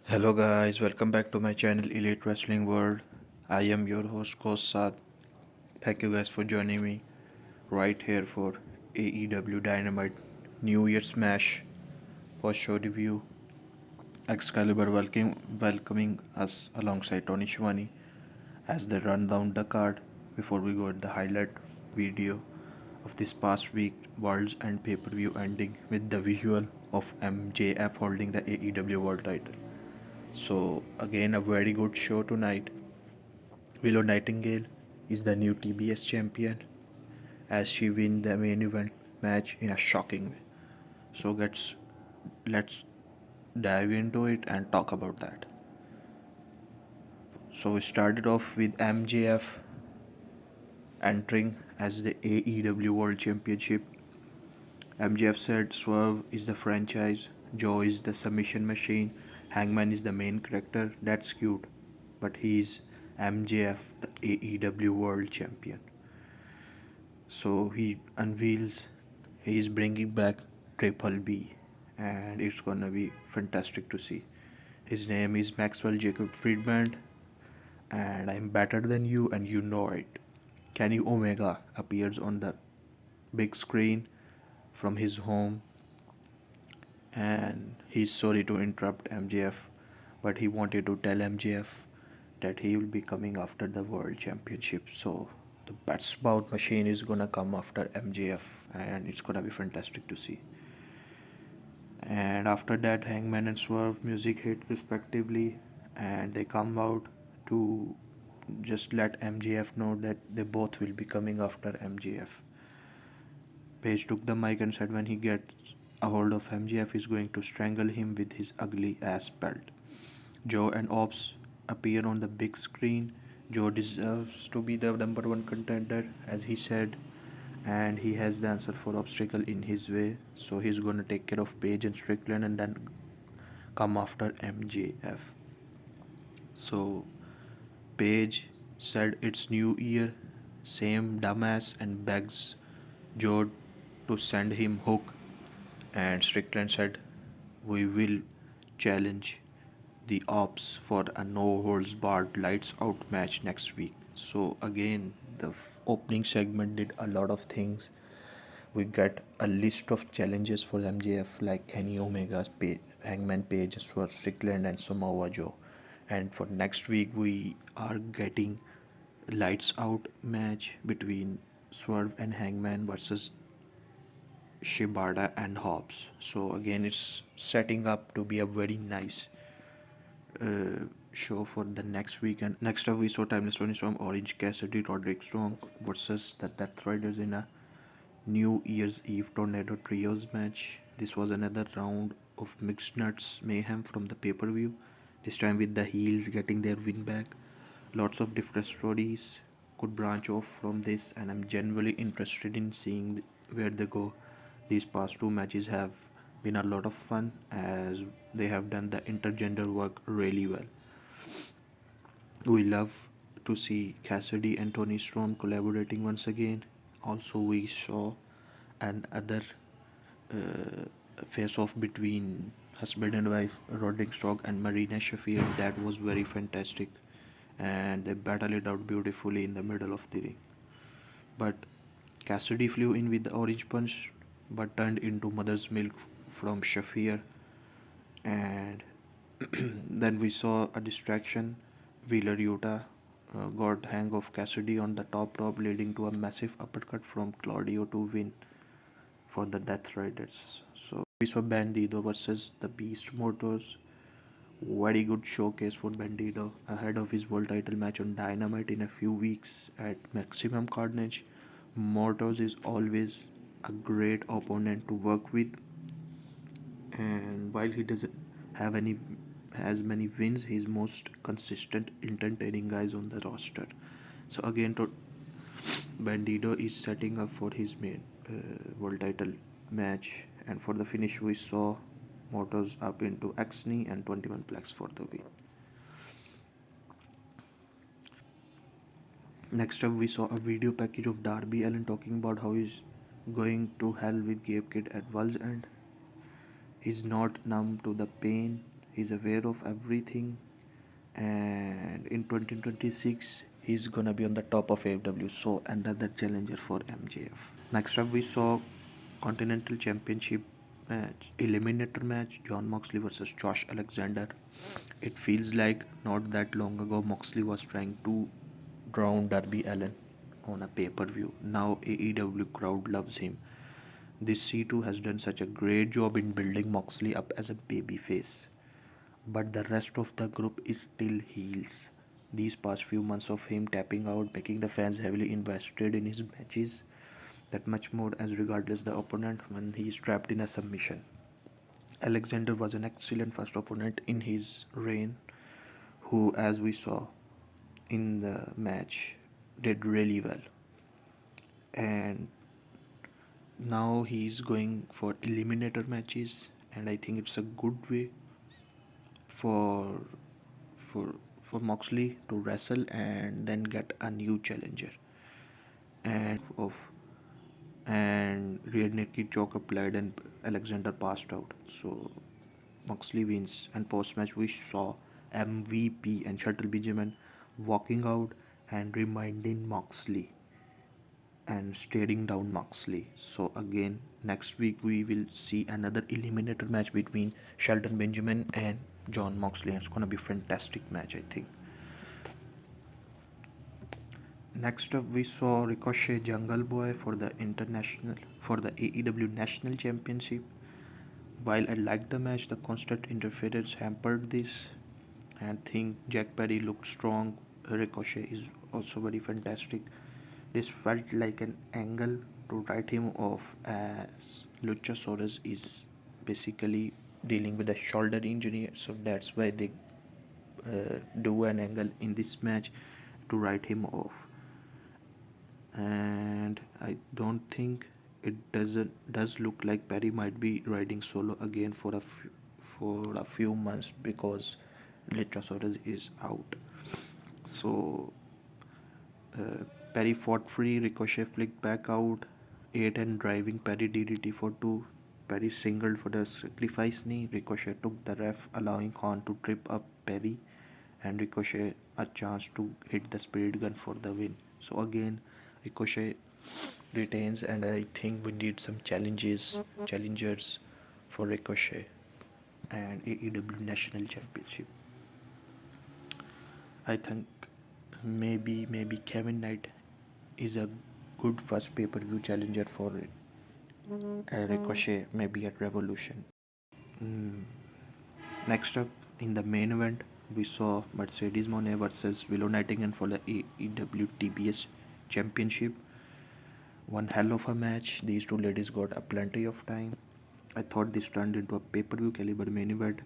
Hello guys, welcome back to my channel Elite Wrestling World. I am your host GhostSaad. Thank you guys for joining me right here for AEW Dynamite New Year Smash post show review. Excalibur welcoming us alongside Tony Schiavone as they run down the card before we go at the highlight video of this past week Worlds and pay-per-view ending with the visual of MJF holding the AEW World title. So again a very good show tonight. Willow Nightingale is the new TBS champion as she wins the main event match in a shocking way. So let's dive into it and talk about that. So we started off with MJF entering as the AEW World Championship. MJF said Swerve is the franchise, Joe is the submission machine, Hangman is the main character. That's cute, but he's MJF, the AEW World Champion. So he unveils he is bringing back Triple B, and it's gonna be fantastic to see. His name is Maxwell Jacob Friedman, and I'm better than you, and you know it. Kenny Omega appears on the big screen from his home, and he's sorry to interrupt MJF, but he wanted to tell MJF that he will be coming after the World Championship. So the Bats Bout machine is gonna come after MJF, and it's gonna be fantastic to see. And after that, Hangman and Swerve music hit respectively, and they come out to just let MJF know that they both will be coming after MJF. Page took the mic and said when he gets a hold of MJF, he's going to strangle him with his ugly ass belt. Joe and Ops appear on the big screen. Joe deserves to be the number one contender, as he said, and he has the answer for obstacle in his way. So he's gonna take care of Paige and Strickland and then come after MJF. So Paige said it's New Year, same dumbass, and begs Joe to send him Hook. And Strickland said, we will challenge the Ops for a no holds barred lights out match next week. So again, the opening segment did a lot of things. We get a list of challenges for MJF like Kenny Omega, Hangman Page, Swerve Strickland, and Samoa Joe. And for next week, we are getting lights out match between Swerve and Hangman versus Shibata and Hobbs. So again, it's setting up to be a very nice show for the next week. And next up, we saw Timeless Tony Storm, Orange Cassidy, Roderick Strong versus the Death Riders in a New Year's Eve Tornado Trios match. This was another round of mixed nuts mayhem from the pay-per-view. This time with the heels getting their win back. Lots of different stories could branch off from this, and I'm genuinely interested in seeing where they go. These past two matches have been a lot of fun as they have done the intergender work really well. We love to see Cassidy and Tony Storm collaborating once again. Also, we saw another uh, face off between husband and wife Roderick Strong and Marina Shafir. That was very fantastic, and they battled it out beautifully in the middle of the ring. But Cassidy flew in with the orange punch, but turned into mother's milk from Shafir, and then we saw a distraction. Wheeler Yuta got hang of Cassidy on the top rope, leading to a massive uppercut from Claudio to win for the Death Riders. So we saw Bandido versus the Beast Motors. Very good showcase for Bandido ahead of his world title match on Dynamite in a few weeks at Maximum Carnage. Mortos is always a great opponent to work with, and while he doesn't have any has many wins, he's most consistent, entertaining guys on the roster. So again, Bandido is setting up for his main world title match, and for the finish, we saw Mortos up into Axney and 21 Plex for the win. Next up, we saw a video package of Darby Allin talking about how he's going to hell with Gabe Kidd at World's End. He's not numb to the pain, He's aware of everything, and in 2026 he's gonna be on the top of AEW. So another challenger for MJF. Next up we saw Continental Championship match, eliminator match, John Moxley versus Josh Alexander. It feels like not that long ago Moxley was trying to drown Darby Allin on a pay-per-view. Now AEW crowd loves him. This C2 has done such a great job in building Moxley up as a babyface, but the rest of the group is still heels. These past few months of him tapping out, making the fans heavily invested in his matches, that much more as regardless the opponent when he is trapped in a submission. Alexander was an excellent first opponent in his reign, who, as we saw in the match, did really well. And now he's going for eliminator matches, and I think it's a good way for for for Moxley to wrestle and then get a new challenger. And rear naked choke applied and Alexander passed out. So Moxley wins, and post match we saw MVP and Shuttle Benjamin walking out and reminding Moxley and staring down Moxley. So again, next week we will see another eliminator match between Shelton Benjamin and John Moxley, and it's gonna be a fantastic match, I think. Next up, we saw Ricochet Jungle Boy for the AEW National Championship. While I liked the match, the constant interference hampered this, and think Jack Perry looked strong. Ricochet is also very fantastic. This felt like an angle to write him off, as Luchasaurus is basically dealing with a shoulder injury, so that's why they do an angle in this match to write him off. And I don't think does look like Perry might be riding solo again for a few months because Luchasaurus is out. So Perry fought free. Ricochet flicked back out. 8 and driving Perry DDT for 2. Perry singled for the sacrifice knee. Ricochet took the ref, allowing Khan to trip up Perry, and Ricochet a chance to hit the spirit gun for the win. So again, Ricochet retains, and I think we need some challengers for Ricochet and AEW National Championship. I think maybe Kevin Knight is a good first pay-per-view challenger for it. Ricochet maybe at Revolution. Next up in the main event, we saw Mercedes Mone versus Willow Nightingale for the AEW TBS Championship. One hell of a match. These two ladies got a plenty of time. I thought this turned into a pay-per-view caliber main event.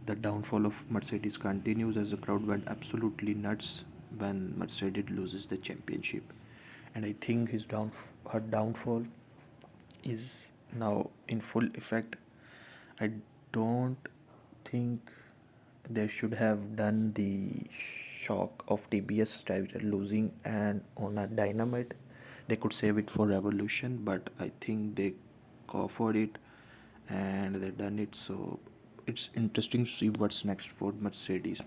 The downfall of Mercedes continues as the crowd went absolutely nuts when Mercedes loses the championship. And I think her downfall is now in full effect. I don't think they should have done the shock of TBS title losing and on a Dynamite. They could save it for Revolution, but I think they go for it and they done it. So it's interesting to see what's next for Mercedes.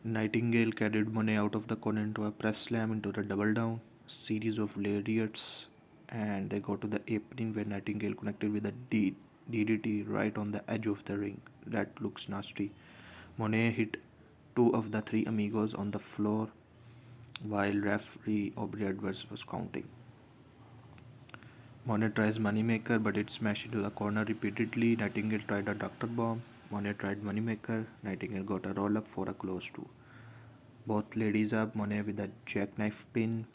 Nightingale carried Monet out of the corner into a press slam into the double down, series of lariats, and they go to the apron where Nightingale connected with a DDT right on the edge of the ring. That looks nasty. Monet hit 2 of the 3 amigos on the floor while referee Aubrey Edwards was counting. Monet tries Moneymaker, but it's smashed into the corner repeatedly. Nightingale tried a Doctor Bomb. Monet tried Moneymaker. Nightingale got a roll up for a close 2. Both ladies up. Monet with a jackknife pin.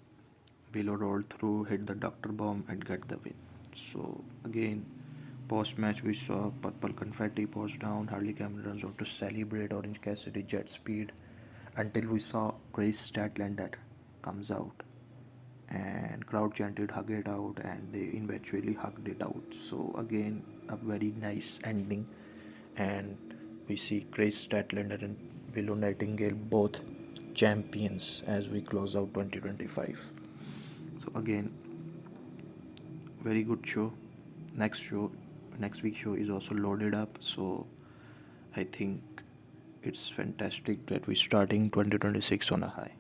Willow rolled through, hit the Doctor Bomb, and get the win. So again, post match we saw purple confetti pours down. Harley Cameron runs out to celebrate. Orange Cassidy jet speed until we saw Grace Statlander comes out, and crowd chanted hug it out, and they eventually hugged it out. So again, a very nice ending, and we see Grace Statlander and Willow Nightingale both champions as we close out 2025. So again, very good show. Next show next week's show is also loaded up, so I think it's fantastic that we're starting 2026 on a high.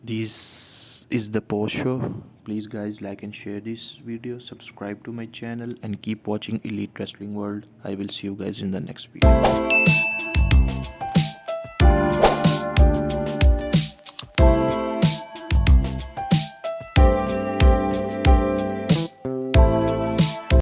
This is the post show. Please guys, like and share this video, subscribe to my channel, and keep watching Elite Wrestling World. I will see you guys in the next video.